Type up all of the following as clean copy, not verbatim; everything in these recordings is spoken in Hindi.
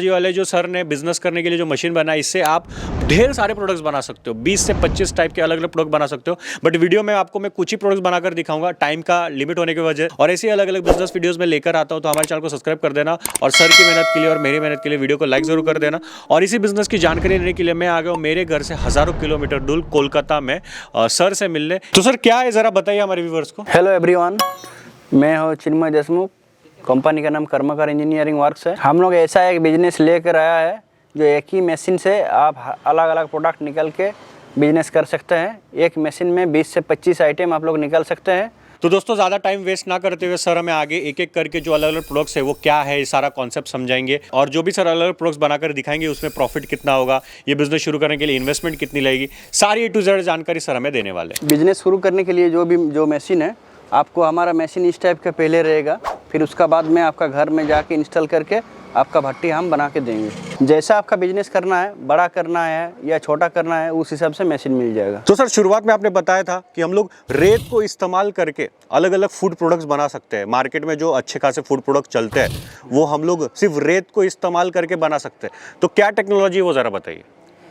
जी वाले जो सर ने बिजनेस करने के लिए जो मशीन बनाई, इससे आप ढेर सारे प्रोडक्ट्स बना सकते हो, 20 से 25 टाइप के अलग अलग प्रोडक्ट बना सकते हो। बट वीडियो में आपको मैं कुछ ही प्रोडक्ट्स बनाकर दिखाऊंगा, टाइम का लिमिट होने की वजह। और ऐसे अलग अलग बिजनेस वीडियोस में लेकर आता हूं, तो हमारे चैनल को सब्सक्राइब कर देना और सर की मेहनत के लिए और मेरी मेहनत के लिए वीडियो को लाइक जरूर कर देना। और इसी बिजनेस की जानकारी लेने के लिए मैं आ गया हूँ मेरे घर से हजारों किलोमीटर दूर कोलकाता में सर से मिलने। तो सर क्या है, जरा बताइए हमारे व्यूवर्स को। हेलो एवरीवन, मैं हूँ चिन्मय देशमुख। कंपनी का नाम कर्मकार इंजीनियरिंग वर्क्स है। हम लोग ऐसा एक बिजनेस लेकर आया है जो एक ही मशीन से आप अलग अलग प्रोडक्ट निकल के बिजनेस कर सकते हैं। एक मशीन में 20 से 25 आइटम आप लोग निकाल सकते हैं। तो दोस्तों ज़्यादा टाइम वेस्ट ना करते हुए सर हमें आगे एक एक करके जो अलग अलग प्रोडक्ट्स है वो क्या है, ये सारा कॉन्सेप्ट समझाएंगे। और जो भी सर अलग अलग प्रोडक्ट्स बनाकर दिखाएंगे उसमें प्रॉफिट कितना होगा, ये बिजनेस शुरू करने के लिए इन्वेस्टमेंट कितनी लगेगी, सारी A to Z जानकारी सर हमें देने वाले। बिजनेस शुरू करने के लिए जो मशीन है, आपको हमारा मशीन इस टाइप का पहले रहेगा, फिर उसका बाद में आपका घर में जाके इंस्टॉल करके आपका भट्टी हम बना के देंगे। जैसा आपका बिजनेस करना है, बड़ा करना है या छोटा करना है, उस हिसाब से मशीन मिल जाएगा। तो सर शुरुआत में आपने बताया था कि हम लोग रेत को इस्तेमाल करके अलग अलग फूड प्रोडक्ट्स बना सकते हैं। मार्केट में जो अच्छे खासे फूड प्रोडक्ट चलते हैं वो हम लोग सिर्फ रेत को इस्तेमाल करके बना सकते हैं। तो क्या टेक्नोलॉजी है वो ज़रा बताइए।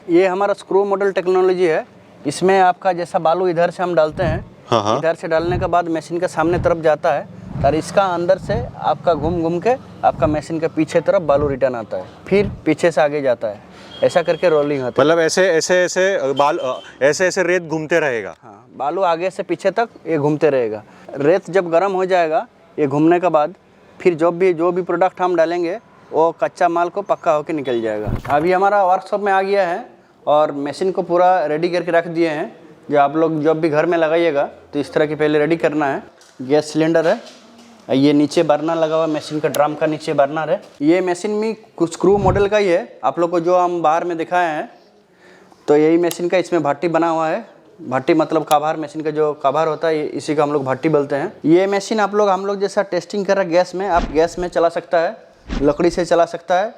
ये हमारा स्क्रू मॉडल टेक्नोलॉजी है। इसमें आपका जैसा बालू इधर से हम डालते हैं, इधर से डालने के बाद मशीन के सामने तरफ जाता है और इसका अंदर से आपका घूम के आपका मशीन के पीछे तरफ बालू रिटर्न आता है, फिर पीछे से आगे जाता है। ऐसा करके रोलिंग होता है। मतलब ऐसे रेत घूमते रहेगा। हाँ, बालू आगे से पीछे तक ये घूमते रहेगा। रेत जब गर्म हो जाएगा, ये घूमने के बाद फिर जो भी प्रोडक्ट हम डालेंगे वो कच्चा माल को पक्का होकर निकल जाएगा। अभी हमारा वर्कशॉप में आ गया है और मशीन को पूरा रेडी करके रख दिए हैं। जो आप लोग जब भी घर में लगाइएगा तो इस तरह की पहले रेडी करना है। गैस सिलेंडर है, ये नीचे बर्नर लगा हुआ है, मशीन का ड्रम का नीचे बर्नर है। ये मशीन में कुछ स्क्रू मॉडल का ही है। आप लोग को जो हम बाहर में दिखाए हैं तो यही मशीन का इसमें भट्टी बना हुआ है। भट्टी मतलब कभार, मशीन का जो कभार होता है इसी का हम लोग भट्टी बोलते हैं। ये मशीन हम लोग जैसा टेस्टिंग कर रहे हैं गैस में, आप गैस में चला सकता है, लकड़ी से चला सकता है,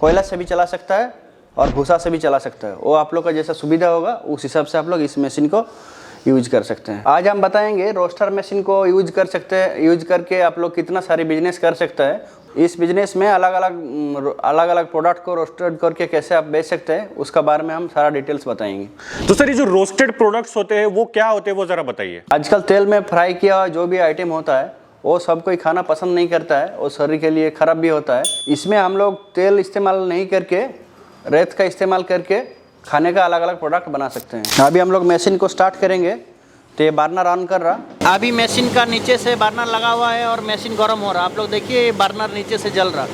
कोयला से भी चला सकता है और भूसा से भी चला सकता है। वो आप लोग का जैसा सुविधा होगा उस हिसाब से आप लोग इस मशीन को यूज कर सकते हैं। आज हम बताएंगे रोस्टर मशीन को यूज करके आप लोग कितना सारी बिजनेस कर सकते हैं। इस बिजनेस में अलग अलग प्रोडक्ट को रोस्टेड करके कैसे आप बेच सकते हैं उसका बारे में हम सारा डिटेल्स बताएंगे। तो सर ये जो रोस्टेड प्रोडक्ट्स होते हैं वो क्या होते हैं वो जरा बताइए। आजकल तेल में फ्राई किया हुआ जो भी आइटम होता है वो सब कोई खाना पसंद नहीं करता है, वो शरीर के लिए खराब भी होता है। इसमें हम लोग तेल इस्तेमाल नहीं करके रेत का इस्तेमाल करके खाने का अलग अलग प्रोडक्ट बना सकते हैं। अभी हम लोग मशीन को स्टार्ट करेंगे तो ये बर्नर ऑन कर रहा। अभी मशीन का नीचे से बर्नर लगा हुआ है और मशीन गर्म हो रहा। आप लोग देखिए बर्नर नीचे से जल रहा।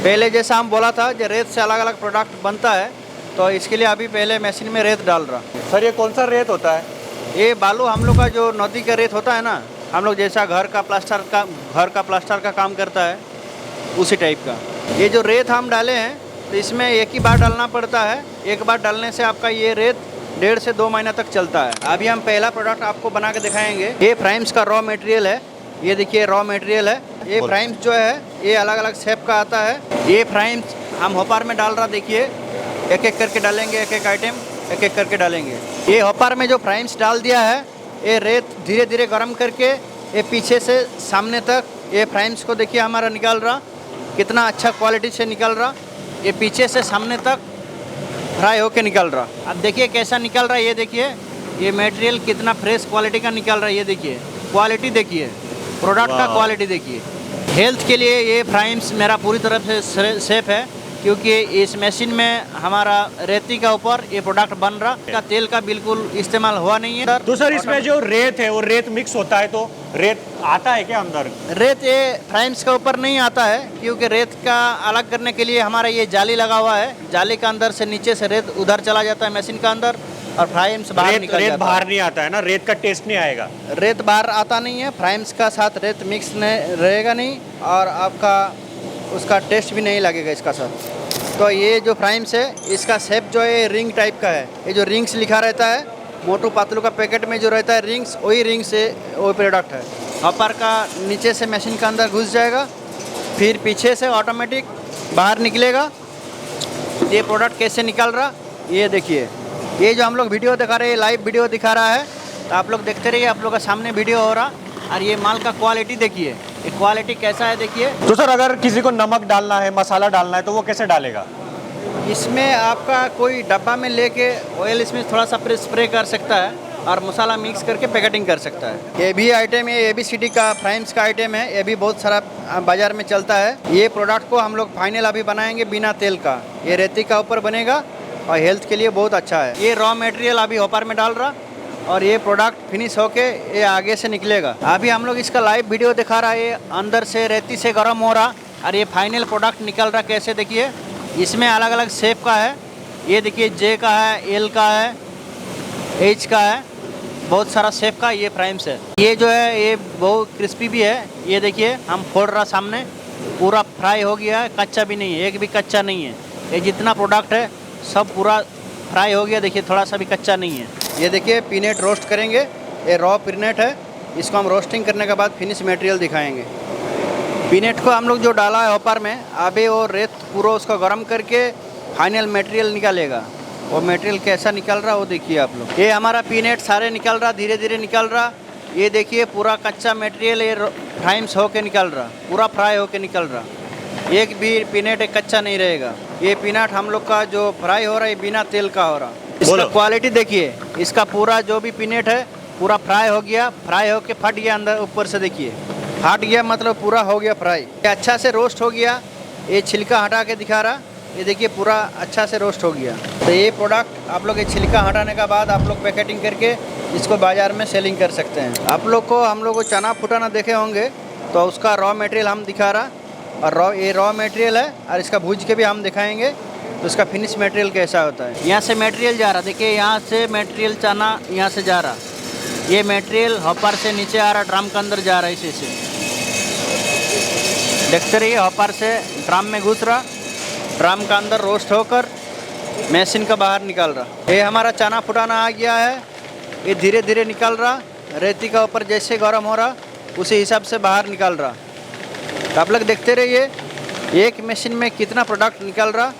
पहले जैसा हम बोला था जो रेत से अलग अलग प्रोडक्ट बनता है, तो इसके लिए अभी पहले मशीन में रेत डाल रहा। सर ये कौन सा रेत होता है? ये बालू हम लोग का जो नदी का रेत होता है ना, हम लोग जैसा घर का प्लास्टर का काम करता है उसी टाइप का। ये जो रेत हम डाले हैं तो इसमें एक ही बार डालना पड़ता है। एक बार डालने से आपका ये रेत 1.5 से 2 महीना तक चलता है। अभी हम पहला प्रोडक्ट आपको बना के दिखाएंगे। ये फ्राइम्स का रॉ मटेरियल है। ये देखिए रॉ मटेरियल है। ये फ्राइम्स जो है ये अलग अलग शेप का आता है। ये फ्राइम्स हम हॉपर में डाल रहा, देखिए एक एक करके डालेंगे, एक एक आइटम एक एक करके डालेंगे। ये हॉपर में जो फ्राइम्स डाल दिया है, ये रेत धीरे धीरे गर्म करके ये पीछे से सामने तक ये फ्राइम्स को देखिए हमारा निकाल रहा, कितना अच्छा क्वालिटी से निकल रहा। ये पीछे से सामने तक फ्राई होके निकल रहा। अब देखिए कैसा निकल रहा है। ये देखिए ये मटेरियल कितना फ्रेश क्वालिटी का निकल रहा है। ये देखिए क्वालिटी, देखिए प्रोडक्ट का क्वालिटी देखिए। हेल्थ के लिए ये फ्राइम्स मेरा पूरी तरह से सेफ है, क्योंकि इस मशीन में हमारा रेती का ऊपर ये प्रोडक्ट बन रहा का तेल का बिल्कुल इस्तेमाल हुआ नहीं है। तो सर इसमें जो रेत है वो रेत मिक्स होता है, तो रेत आता है क्या अंदर? रेत ये फ्राइम्स के ऊपर नहीं आता है, क्योंकि रेत का अलग करने के लिए हमारा ये जाली लगा हुआ है। जाली का अंदर से नीचे से रेत उधर चला जाता है मशीन का अंदर और फ्राइम्स बाहर निकल जाता है। रेत बाहर नहीं आता है ना, रेत का टेस्ट नहीं आएगा। रेत बाहर आता नहीं है, फ्राइम्स का साथ रेत मिक्स रहेगा नहीं और आपका उसका टेस्ट भी नहीं लगेगा इसका साथ। तो ये जो फ्राइम्स है इसका शेप जो है रिंग टाइप का है। ये जो रिंग्स लिखा रहता है मोटू पातलू का पैकेट में जो रहता है रिंग्स, वही रिंग से वो प्रोडक्ट है। हॉपर का नीचे से मशीन का अंदर घुस जाएगा, फिर पीछे से ऑटोमेटिक बाहर निकलेगा। ये प्रोडक्ट कैसे निकल रहा ये देखिए। ये जो हम लोग वीडियो दिखा रहे हैं, लाइव वीडियो दिखा रहा है, तो आप लोग देखते रहिए। आप लोग का सामने वीडियो हो रहा और ये माल का क्वालिटी देखिए। ये क्वालिटी कैसा है देखिए। तो सर अगर किसी को नमक डालना है, मसाला डालना है तो वो कैसे डालेगा? इसमें आपका कोई डब्बा में लेके ऑयल इसमें थोड़ा सा स्प्रे कर सकता है और मसाला मिक्स करके पैकेटिंग कर सकता है। ये भी आइटम है, ABCD का प्राइम्स का आइटम है, ये भी बहुत सारा बाजार में चलता है। ये प्रोडक्ट को हम लोग फाइनल अभी बनाएंगे बिना तेल का। ये रेती का ऊपर बनेगा और हेल्थ के लिए बहुत अच्छा है। ये रॉ मटेरियल अभी हॉपर में डाल रहा और ये प्रोडक्ट फिनिश होके ये आगे से निकलेगा। अभी हम लोग इसका लाइव वीडियो दिखा रहा है। ये अंदर से रेती से गर्म हो रहा और ये फाइनल प्रोडक्ट निकल रहा कैसे देखिए। इसमें अलग अलग शेप का है। ये देखिए J का है, L का है, H का है, बहुत सारा शेप का ये प्राइम्स है। ये जो है ये बहुत क्रिस्पी भी है। ये देखिए हम फोड़ रहा सामने, पूरा फ्राई हो गया है, कच्चा भी नहीं है, एक भी कच्चा नहीं है। ये जितना प्रोडक्ट है सब पूरा फ्राई हो गया, देखिए थोड़ा सा भी कच्चा नहीं है। ये देखिए पीनट रोस्ट करेंगे, ये रॉ पीनट है। इसको हम रोस्टिंग करने के बाद फिनिश मटेरियल दिखाएंगे। पीनट को हम लोग जो डाला है हॉपर में, अभी वो रेत पूरा उसको गर्म करके फाइनल मटेरियल निकालेगा। वो मटेरियल कैसा निकल रहा वो देखिए आप लोग। ये हमारा पीनट सारे निकल रहा, धीरे धीरे निकल रहा। ये देखिए पूरा कच्चा मटेरियल ये फ्राइम्स होके निकल रहा, पूरा फ्राई होके निकल रहा। एक भी पीनट कच्चा नहीं रहेगा। ये पीनट हम लोग का जो फ्राई हो रहा है बिना तेल का हो रहा। इसका क्वालिटी देखिए, इसका पूरा जो भी पीनट है पूरा फ्राई हो गया, फ्राई होके फट गया अंदर ऊपर से, देखिए फट गया मतलब पूरा हो गया फ्राई। ये अच्छा से रोस्ट हो गया। ये छिलका हटा के दिखा रहा, ये देखिए पूरा अच्छा से रोस्ट हो गया। तो ये प्रोडक्ट आप लोग ये छिलका हटाने के बाद आप लोग पैकेटिंग करके इसको बाज़ार में सेलिंग कर सकते हैं। आप लोग को हम लोग को चना फुटाना देखे होंगे, तो उसका रॉ मटेरियल हम दिखा रहा और ये रॉ मटेरियल है और इसका भूज के भी हम दिखाएंगे तो इसका फिनिश मटेरियल कैसा होता है। यहाँ से मटेरियल जा रहा, देखिए यहाँ से मटेरियल चना यहाँ से जा रहा, ये मटेरियल हॉपर से नीचे आ रहा, ड्रम के अंदर जा रहा है। इसी से देखते रहिए, हॉपर से ड्रम में घुस रहा, ड्रम का अंदर रोस्ट होकर मशीन का बाहर निकल रहा। ये हमारा चना फुटाना आ गया है, ये धीरे धीरे निकल रहा, रेती का ऊपर जैसे गर्म हो रहा उसी हिसाब से बाहर निकल रहा। तो आप लोग देखते रहिए एक मशीन में कितना प्रोडक्ट निकल रहा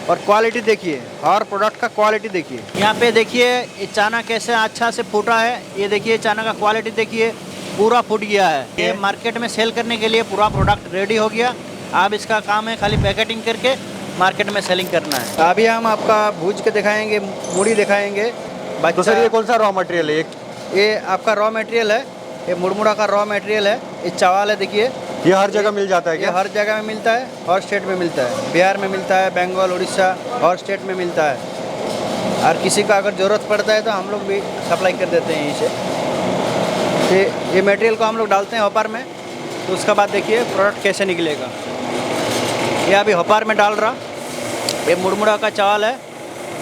और क्वालिटी देखिए, और प्रोडक्ट का क्वालिटी देखिए। यहाँ पे देखिए ये चना कैसे अच्छा से फूटा है। ये देखिए चना का क्वालिटी देखिए, पूरा फूट गया है। ये मार्केट में सेल करने के लिए पूरा प्रोडक्ट रेडी हो गया। अब इसका काम है खाली पैकेटिंग करके मार्केट में सेलिंग करना है। अभी हम आपका भूज के दिखाएंगे, मूढ़ी दिखाएंगे। तो सर ये कौन सा रॉ मटेरियल है? ये आपका रॉ मटेरियल है, ये मुड़मुड़ा का रॉ मटेरियल है। ये चावल है, देखिए ये हर जगह मिल जाता है क्या? ये हर जगह में मिलता है, हर स्टेट में मिलता है। बिहार में मिलता है, बंगाल, उड़ीसा, हर स्टेट में मिलता है। और किसी का अगर ज़रूरत पड़ता है तो हम लोग भी सप्लाई कर देते हैं यहीं से। ये मटेरियल को हम लोग डालते हैं हॉपर में, तो उसके बाद देखिए प्रोडक्ट कैसे निकलेगा। ये अभी हॉपर में डाल रहा, ये मुड़मुड़ा का चावल है।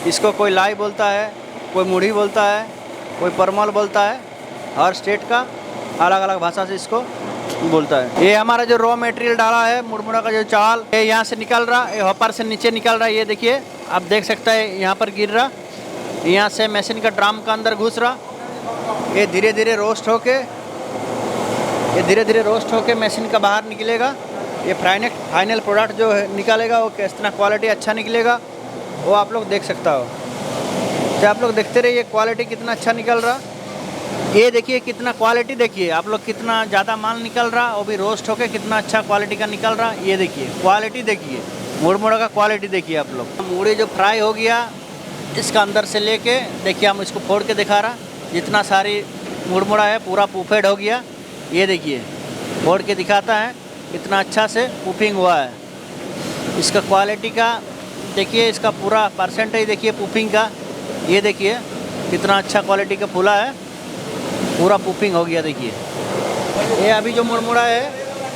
इसको कोई लाई बोलता है, कोई मुढ़ी बोलता है, कोई परमल बोलता है। हर स्टेट का अलग अलग भाषा से इसको बोलता है। ये हमारा जो रॉ मटेरियल डाला है मुड़मुड़ा का जो चावल, ये यहाँ से निकल रहा, ये हॉपर से नीचे निकल रहा है। ये देखिए आप देख सकते हैं, यहाँ पर गिर रहा, यहाँ से मशीन का ड्रम का अंदर घुस रहा। ये धीरे धीरे रोस्ट होके मशीन का बाहर निकलेगा। ये फाइनल प्रोडक्ट जो है निकालेगा वो कितना क्वालिटी अच्छा निकलेगा वो आप लोग देख सकता हो। तो आप लोग देखते रहिए क्वालिटी कितना अच्छा निकल रहा। ये देखिए कितना क्वालिटी, देखिए आप लोग कितना ज़्यादा माल निकल रहा, वो भी रोस्ट होके कितना अच्छा क्वालिटी का निकल रहा। ये देखिए क्वालिटी, देखिए मुड़मुड़ा का क्वालिटी देखिए आप लोग। मूढ़ी जो फ्राई हो गया, इसका अंदर से लेके देखिए हम इसको फोड़ के दिखा रहा, जितना सारी मुड़मुड़ा है पूरा पुफेड हो गया। ये देखिए फोड़ के दिखाता है कितना अच्छा से पुफिंग हुआ है। इसका क्वालिटी का देखिए, इसका पूरा परसेंटेज देखिए पुफिंग का। ये देखिए कितना अच्छा क्वालिटी का फूला है, पूरा पुफिंग हो गया। देखिए ये अभी जो मुड़मुड़ा है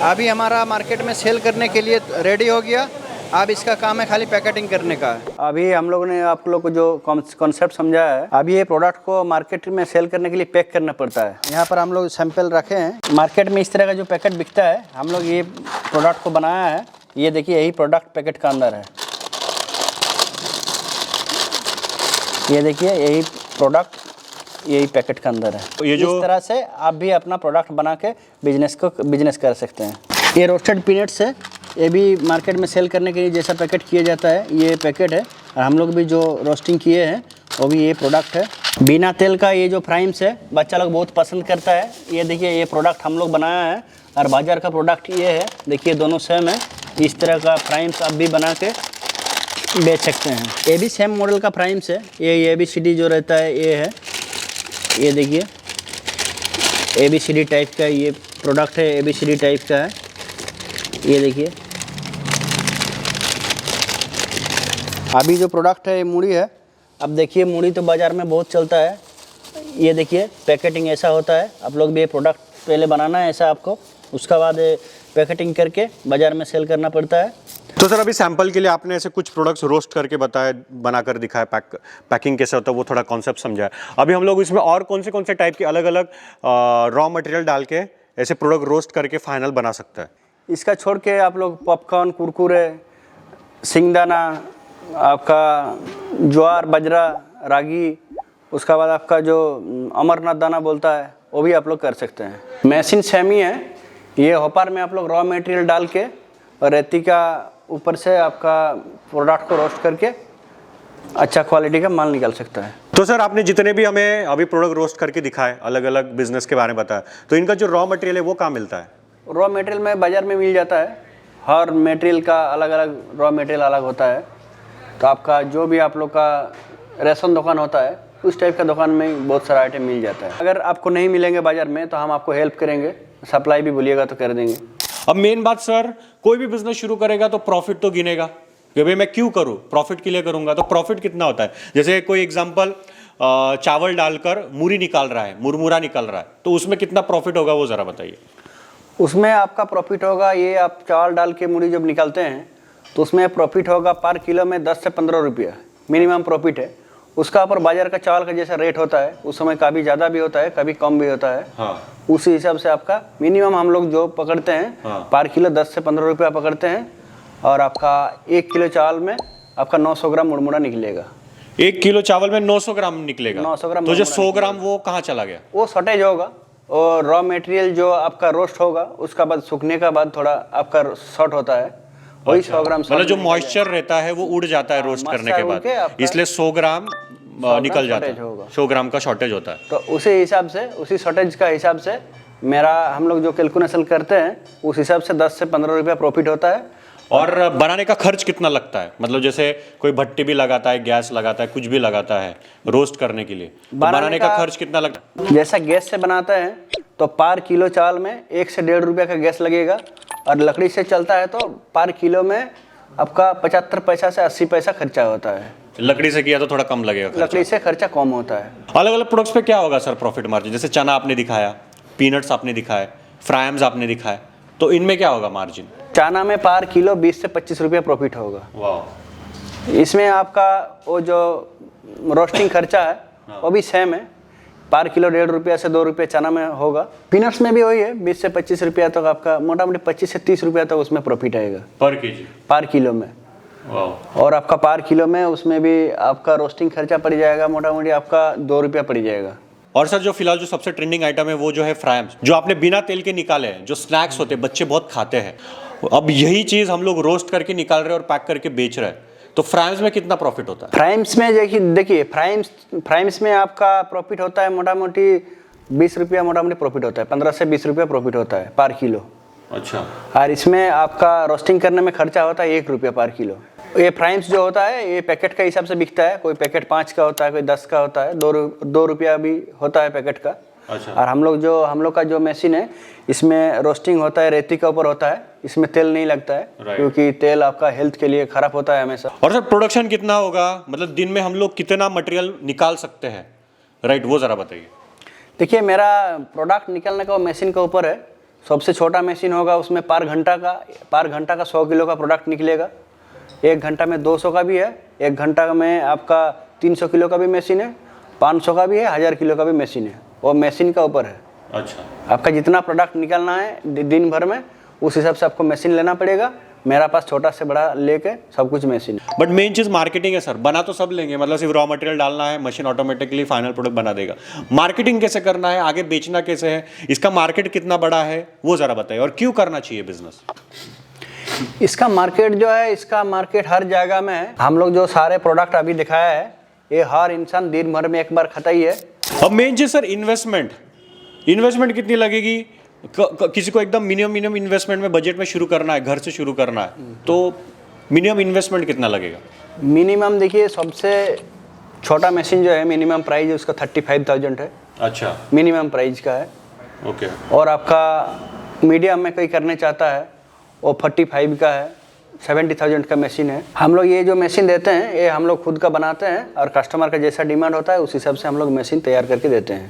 अभी हमारा मार्केट में सेल करने के लिए रेडी हो गया। अब इसका काम है खाली पैकेटिंग करने का। अभी हम लोगों ने आप लोग को जो कॉन्सेप्ट समझाया है, अभी ये प्रोडक्ट को मार्केट में सेल करने के लिए पैक करना पड़ता है। यहाँ पर हम लोग सैंपल रखे हैं। मार्केट में इस तरह का जो पैकेट बिकता है, हम लोग ये प्रोडक्ट को बनाया है। ये देखिए यही प्रोडक्ट पैकेट का अंदर है। ये देखिए यही प्रोडक्ट यही पैकेट के अंदर है। ये जो इस तरह से आप भी अपना प्रोडक्ट बना के बिजनेस कर सकते हैं। ये रोस्टेड पीनट्स है, ये भी मार्केट में सेल करने के लिए जैसा पैकेट किया जाता है ये पैकेट है। और हम लोग भी जो रोस्टिंग किए हैं वो भी ये प्रोडक्ट है। बिना तेल का ये जो फ्राइम्स है बच्चा लोग बहुत पसंद करता है। ये देखिए ये प्रोडक्ट हम लोग बनाया है और बाजार का प्रोडक्ट ये है, देखिए दोनों सेम है। इस तरह का फ्राइम्स आप भी बना के बेच सकते हैं। ये भी सेम मॉडल का फ्राइम्स है। ये ABCD जो रहता है ये है, ये देखिए ABCD टाइप का ये प्रोडक्ट है, ABCD टाइप का है। ये देखिए अभी जो प्रोडक्ट है ये मूढ़ी है। अब देखिए मूढ़ी तो बाज़ार में बहुत चलता है। ये देखिए पैकेटिंग ऐसा होता है। आप लोग भी ये प्रोडक्ट पहले बनाना है ऐसा आपको, उसका बाद पैकेटिंग करके बाज़ार में सेल करना पड़ता है। तो सर अभी सैंपल के लिए आपने ऐसे कुछ प्रोडक्ट्स रोस्ट करके बताया, बनाकर दिखाया, पैकिंग कैसे होता है वो थोड़ा कॉन्सेप्ट समझाया। अभी हम लोग इसमें और कौन से टाइप के अलग अलग रॉ मटेरियल डाल के ऐसे प्रोडक्ट रोस्ट करके फाइनल बना सकता है? इसका छोड़ के आप लोग पॉपकॉर्न, कुरकुरे, सिंगदाना, आपका ज्वार, बाजरा, रागी, उसका बाद आपका जो अमरनाथ दाना बोलता है वो भी आप लोग कर सकते हैं। मशीन सेम ही है। ये होपार में आप लोग रॉ मटेरियल डाल के और रेती का ऊपर से आपका प्रोडक्ट को रोस्ट करके अच्छा क्वालिटी का माल निकल सकता है। तो सर आपने जितने भी हमें अभी प्रोडक्ट रोस्ट करके दिखाए, अलग अलग बिजनेस के बारे में बताया, तो इनका जो रॉ मटेरियल है वो कहाँ मिलता है? रॉ मटेरियल में बाज़ार में मिल जाता है। हर मटेरियल का अलग अलग रॉ मटेरियल अलग होता है। तो आपका जो भी आप लोग का रेशन दुकान होता है उस टाइप का दुकान में बहुत सारा आइटम मिल जाता है। अगर आपको नहीं मिलेंगे बाज़ार में तो हम आपको हेल्प करेंगे, सप्लाई भी बोलिएगा तो कर देंगे। अब मेन बात सर, कोई भी बिजनेस शुरू करेगा तो प्रॉफिट तो गिनेगा कि भाई मैं क्यों करूं, प्रॉफिट के लिए करूंगा। तो प्रॉफिट कितना होता है? जैसे कोई एग्जांपल, चावल डालकर मूरी निकाल रहा है, मुरमुरा निकाल रहा है, तो उसमें कितना प्रॉफिट होगा वो जरा बताइए। उसमें आपका प्रॉफिट होगा, ये आप चावल डाल के मूरी जब निकालते हैं तो उसमें प्रॉफिट होगा पर किलो में 10 से 15 रुपया मिनिमम प्रॉफिट है। उसका ऊपर बाजार का चावल का जैसा रेट होता है उस समय कभी ज़्यादा भी होता है, कभी कम भी होता है। हाँ। उसी हिसाब से आपका मिनिमम हम लोग जो पकड़ते हैं, हाँ। पर किलो 10 से 15 रुपया पकड़ते हैं। और आपका 1 किलो चावल में आपका 900 ग्राम मुरमुरा निकलेगा। 1 किलो चावल में 900 ग्राम निकलेगा। 900 ग्राम तो जो 100 ग्राम वो कहाँ चला गया? वो शॉर्टेज होगा। और रॉ मटेरियल जो आपका रोस्ट होगा उसका बाद सूखने का बाद थोड़ा आपका शॉर्ट होता है, वही 100 ग्राम। मतलब जो मॉइस्चर रहता है वो उड़ जाता है रोस्ट करने के बाद, इसलिए 100 ग्राम निकल जाता है। 100 ग्राम का शॉर्टेज होता है। तो उसी हिसाब से, उसी शॉर्टेज का हिसाब से मेरा हम लोग जो कैलकुलेशन करते हैं उस हिसाब से 10 से 15 रुपया प्रॉफिट होता है। और बनाने का खर्च कितना लगता है? मतलब जैसे कोई भट्टी भी लगाता है, गैस लगाता है, कुछ भी लगाता है रोस्ट करने के लिए, तो बनाने का खर्च कितना लगता है? जैसा गैस से बनाते हैं तो पर किलो चावल में 1 से 1.5 रुपया का गैस लगेगा। और लकड़ी से चलता है तो पर किलो में आपका 75 पैसा से 80 पैसा खर्चा होता है। लकड़ी से किया तो थोड़ा कम लगेगा खर्चा। लकड़ी से खर्चा कम होता है। अलग अलग प्रोडक्ट्स पे क्या होगा सर प्रॉफिट मार्जिन? जैसे चना आपने दिखाया, पीनट्स आपने दिखाए, फ्राइम्स आपने दिखाए, तो इनमें क्या होगा मार्जिन? चना में पर किलो 20 से 25 रुपया प्रॉफिट होगा। वाह। इसमें आपका वो जो रोस्टिंग खर्चा है वो भी सेम है, पर किलो 1.5 रुपया से 2 रुपये चना में होगा। पीनट्स में भी वही है, 20 से 25 रुपया तक आपका मोटा मोटी 25 से 30 रुपया तक उसमें प्रॉफिट आएगा पर केजी, पर किलो में। और आपका पर किलो में उसमें भी आपका रोस्टिंग खर्चा पड़ जाएगा, मोटा मोटी आपका 2 रुपया पड़ जाएगा। और सर जो फिलहाल जो सबसे ट्रेंडिंग आइटम है वो जो है फ्राइम्स, जो आपने बिना तेल के निकाले हैं, जो स्नैक्स होते हैं, बच्चे बहुत खाते हैं। अब यही चीज़ हम लोग रोस्ट करके निकाल रहे हैं और पैक करके बेच रहे हैं, तो फ्राइम्स में कितना प्रॉफिट होता है? फ्राइम्स में देखिए फ्राइम्स में आपका प्रॉफिट होता है मोटा मोटी 20 रुपया, मोटा मोटी प्रॉफिट होता है 15 से 20 रुपया प्रॉफिट होता है पर किलो। अच्छा। और इसमें आपका रोस्टिंग करने में खर्चा होता है 1 रुपया पर किलो। ये फ्राइम्स जो होता है ये पैकेट का हिसाब से बिकता है, कोई पैकेट 5 का होता है, कोई 10 का होता है, 2 रुपया भी होता है पैकेट का। अच्छा। और हम लोग का जो मशीन है इसमें रोस्टिंग होता है, रेती के ऊपर होता है, इसमें तेल नहीं लगता है क्योंकि तेल आपका हेल्थ के लिए खराब होता है हमेशा। और सर प्रोडक्शन कितना होगा, मतलब दिन में हम लोग कितना मटेरियल निकाल सकते हैं, राइट, वो ज़रा बताइए। देखिए मेरा प्रोडक्ट निकलने का मशीन के ऊपर है। सबसे छोटा मशीन होगा उसमें पर घंटा का 100 किलो का प्रोडक्ट निकलेगा। 1 घंटा में 200 का भी है, 1 घंटा में आपका 300 किलो का भी मशीन है, 500 का भी है, 1000 किलो का भी मशीन है। वो मशीन का ऊपर है। अच्छा। आपका जितना प्रोडक्ट निकालना है दिन भर में उस हिसाब से आपको मशीन लेना पड़ेगा। मेरा पास छोटा से बड़ा लेके सब कुछ मशीन है। बट मेन चीज़ मार्केटिंग है सर, बना तो सब लेंगे, मतलब सिर्फ रॉ मटेरियल डालना है, मशीन ऑटोमेटिकली फाइनल प्रोडक्ट बना देगा। मार्केटिंग कैसे करना है, आगे बेचना कैसे है, इसका मार्केट कितना बड़ा है वो ज़रा बताइए, और क्यों करना चाहिए बिजनेस? इसका मार्केट जो है, इसका मार्केट हर जगह में है। हम लोग जो सारे प्रोडक्ट अभी दिखाया है ये हर इंसान दिन भर में एक बार खाता ही है। अब मेन चीज़ सर इन्वेस्टमेंट कितनी लगेगी, किसी को एकदम मिनिमम इन्वेस्टमेंट में बजट में शुरू करना है, घर से शुरू करना है, तो मिनिमम इन्वेस्टमेंट कितना लगेगा? मिनिमम देखिए, सबसे छोटा मशीन जो है मिनिमम प्राइस उसका 35,000 है। अच्छा, मिनिमम प्राइस का है। ओके। और आपका मीडियम में कोई करने चाहता है वो 45 का है, 70,000 का मशीन है। हम लोग ये जो मशीन देते हैं ये हम लोग खुद का बनाते हैं और कस्टमर का जैसा डिमांड होता है उस हिसाब से हम लोग मशीन तैयार करके देते हैं।